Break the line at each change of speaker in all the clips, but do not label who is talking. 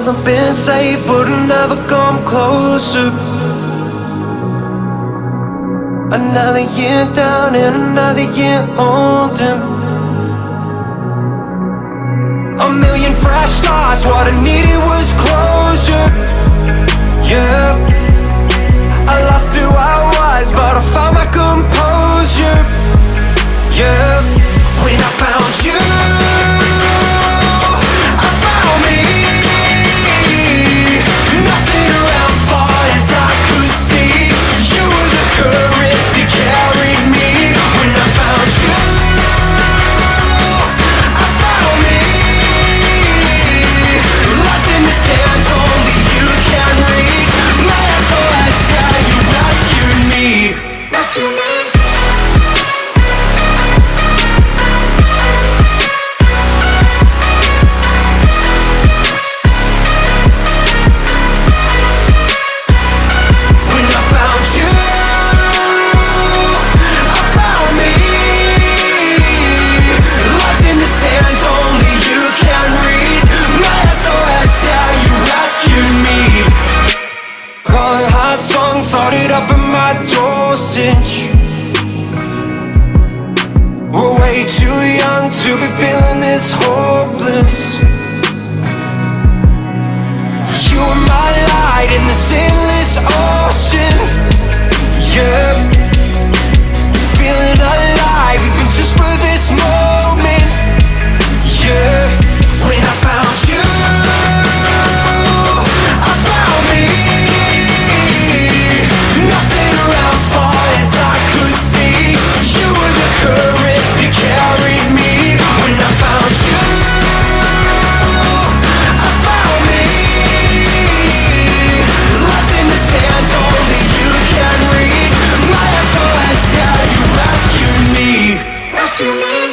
Well, I've been saved, but I've never come closer. Another year down and another year older. A million fresh starts, what I needed was closure. Yeah, I lost who I was, but I found my composure. Yeah, when I found you, I found me. Nothing around far as I could see. You were the current that carried me. When I found you, I found me. Lost in the sand, only you can read. My SOS, yeah, you rescued me. Rescue me. Started up in my dosage. We're way too young to be feeling this hopeless. You were my light in this endless ocean. Yeah, feeling alive even just for this moment. Yeah, when I found you, I found me. Nothing around far as I could see. You were the current that carried me. When I found you, I found me. Lost in the sand, only you can read. My SOS, yeah, you rescued me. Rescue me.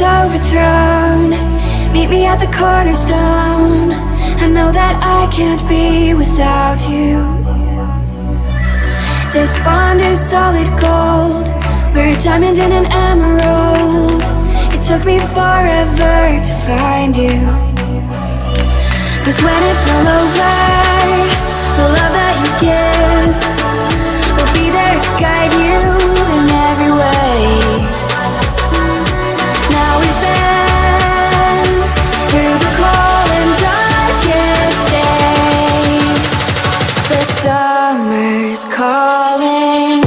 is overthrown, meet me at the cornerstone. I know that I can't be without you. This bond is solid gold, we're a diamond and an emerald. It took me forever to find you. 'Cause when it's all over, the love that you give will be there to guide you in every way. Now we've been through the cold and darkest days. The summer's calling.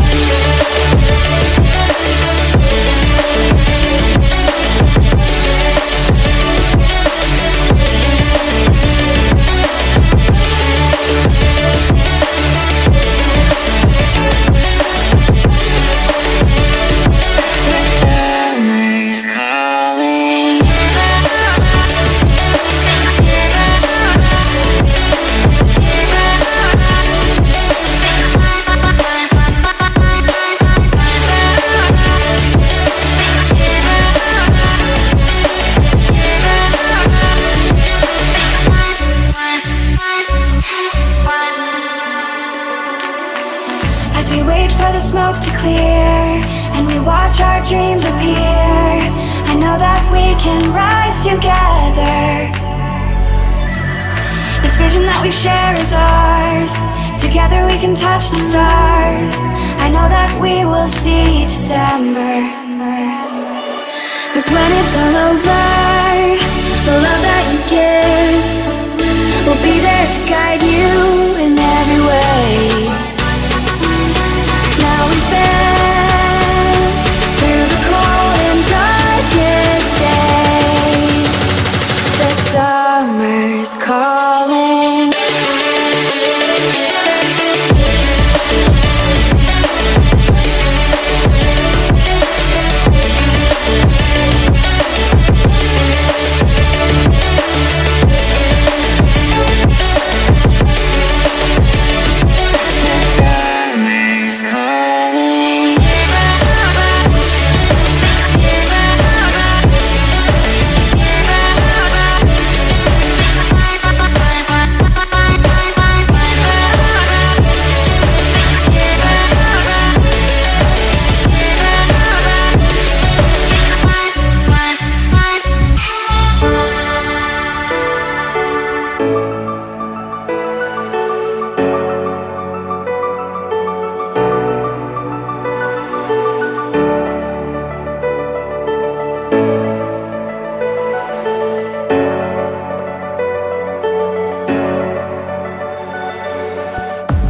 As we wait for the smoke to clear and we watch our dreams appear, I know that we can rise together. This vision that we share is ours. Together we can touch the stars. I know that we will see December. 'Cause when it's all over, the love that you give will be there to guide you in every way. Now we've been through the cold and darkest days. The summer's calling.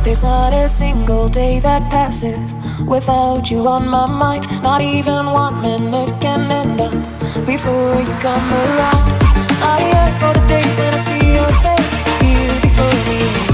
There's not a single day that passes without you on my mind. Not even 1 minute can end up before you come around. I yearn for the days when I see your face here before me.